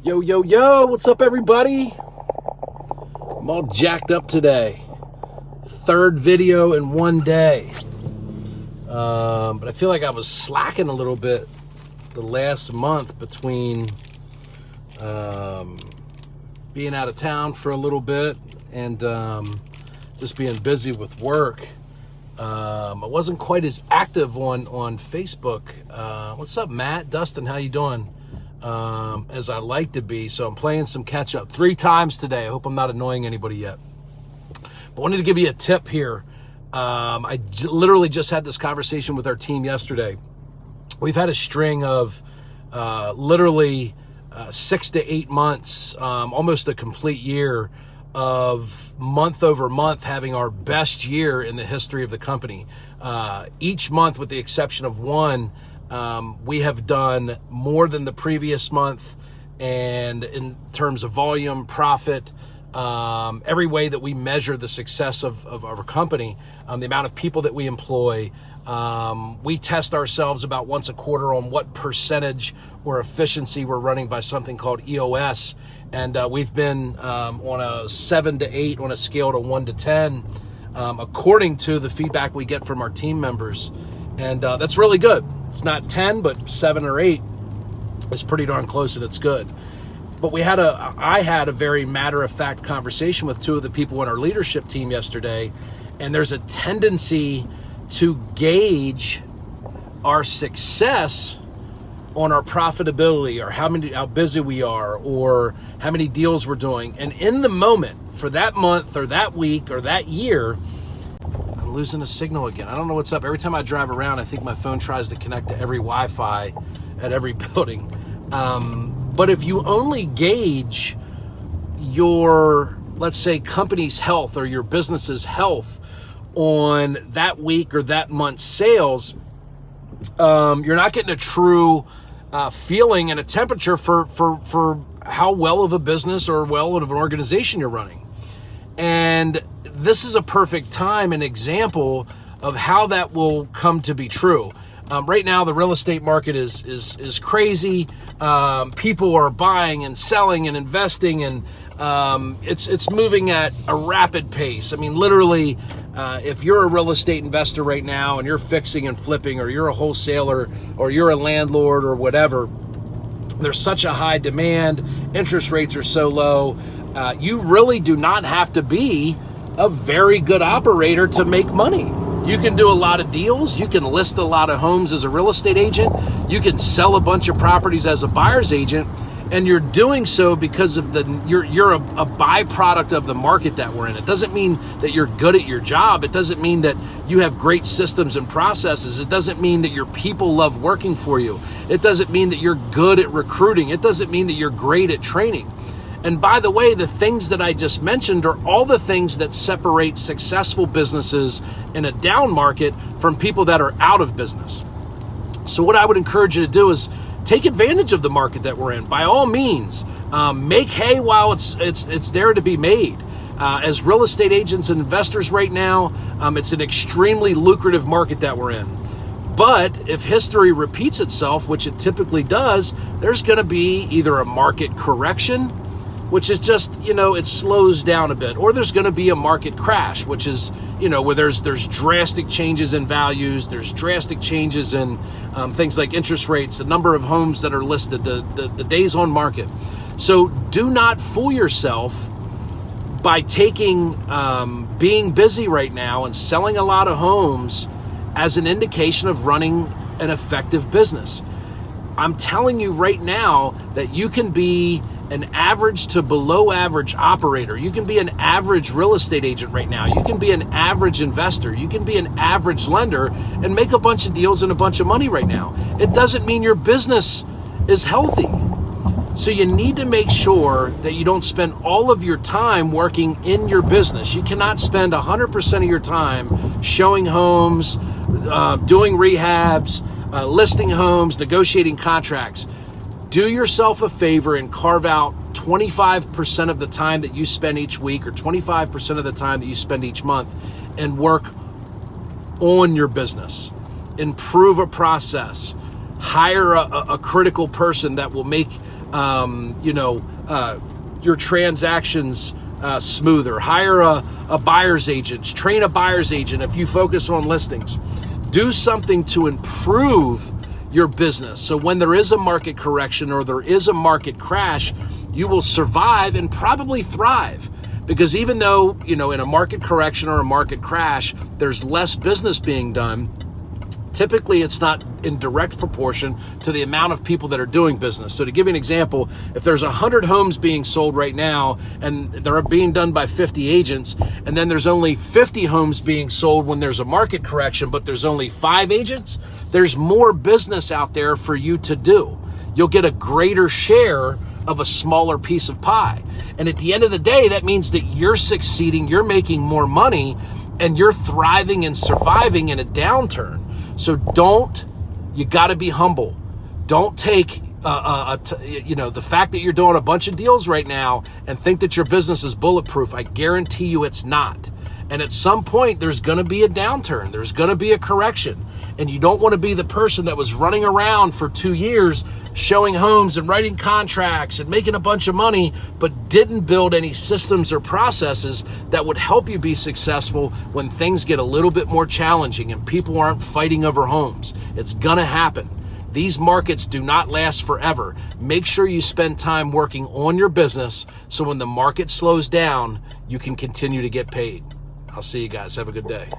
Yo, yo, yo, what's up, everybody? I'm all jacked up today. Third video in one day. But I feel like I was slacking a little bit the last month between being out of town for a little bit and just being busy with work. I wasn't quite as active on Facebook. What's up, Matt? Dustin, how you doing? As I like to be, so I'm playing some catch up 3 times today. I hope I'm not annoying anybody yet. But I wanted to give you a tip here. I literally just had this conversation with our team yesterday. We've had a string of literally 6 to 8 months, almost a complete year of month over month having our best year in the history of the company. Each month, with the exception of one, we have done more than the previous month, and in terms of volume, profit, every way that we measure the success of our company, the amount of people that we employ, we test ourselves about once a quarter on what percentage or efficiency we're running by something called EOS, and we've been on a 7 to 8 on a scale to 1 to 10, according to the feedback we get from our team members, and that's really good. It's not 10, but 7 or 8 is pretty darn close, and it's good. But I had a very matter-of-fact conversation with 2 of the people in our leadership team yesterday, and there's a tendency to gauge our success on our profitability, or how busy we are, or how many deals we're doing. And in the moment, for that month or that week or that year, I'm losing a signal again. I don't know what's up. Every time I drive around, I think my phone tries to connect to every Wi-Fi at every building. But if you only gauge your, let's say, company's health or your business's health on that week or that month's sales, you're not getting a true feeling and a temperature for how well of a business or well of an organization you're running. And this is a perfect time and example of how that will come to be true. Right now, the real estate market is crazy. People are buying and selling and investing, and it's moving at a rapid pace. I mean, literally, if you're a real estate investor right now and you're fixing and flipping, or you're a wholesaler, or you're a landlord, or whatever, there's such a high demand. Interest rates are so low. You really do not have to be a very good operator to make money. You can do a lot of deals. You can list a lot of homes as a real estate agent. You can sell a bunch of properties as a buyer's agent, and you're doing so because of you're a byproduct of the market that we're in. It doesn't mean that you're good at your job. It doesn't mean that you have great systems and processes. It doesn't mean that your people love working for you. It doesn't mean that you're good at recruiting. It doesn't mean that you're great at training. And by the way, the things that I just mentioned are all the things that separate successful businesses in a down market from people that are out of business. So what I would encourage you to do is take advantage of the market that we're in. By all means, make hay while it's there to be made. As real estate agents and investors right now, it's an extremely lucrative market that we're in. But if history repeats itself, which it typically does, there's going to be either a market correction, which is just, it slows down a bit, or there's going to be a market crash, which is, where there's drastic changes in values, there's drastic changes in things like interest rates, the number of homes that are listed, the days on market. So do not fool yourself by taking being busy right now and selling a lot of homes as an indication of running an effective business. I'm telling you right now that you can be an average to below average operator. You can be an average real estate agent right now. You can be an average investor. You can be an average lender and make a bunch of deals and a bunch of money right now. It doesn't mean your business is healthy. So you need to make sure that you don't spend all of your time working in your business. You cannot spend 100% of your time showing homes, doing rehabs, listing homes, negotiating contracts. Do yourself a favor and carve out 25% of the time that you spend each week, or 25% of the time that you spend each month, and work on your business. Improve a process. hire a critical person that will make, your transactions smoother. Hire a buyer's agent. Train a buyer's agent if you focus on listings. Do something to improve your business. So when there is a market correction or there is a market crash, you will survive and probably thrive. Because even though, in a market correction or a market crash, there's less business being done, typically it's not in direct proportion to the amount of people that are doing business. So to give you an example, if there's 100 homes being sold right now and they're being done by 50 agents, and then there's only 50 homes being sold when there's a market correction, but there's only 5 agents, there's more business out there for you to do. You'll get a greater share of a smaller piece of pie. And at the end of the day, that means that you're succeeding, you're making more money, and you're thriving and surviving in a downturn. So you got to be humble. Don't take, the fact that you're doing a bunch of deals right now and think that your business is bulletproof. I guarantee you it's not. And at some point, there's going to be a downturn. There's going to be a correction. And you don't want to be the person that was running around for 2 years showing homes and writing contracts and making a bunch of money, but didn't build any systems or processes that would help you be successful when things get a little bit more challenging and people aren't fighting over homes. It's going to happen. These markets do not last forever. Make sure you spend time working on your business so when the market slows down, you can continue to get paid. I'll see you guys. Have a good day.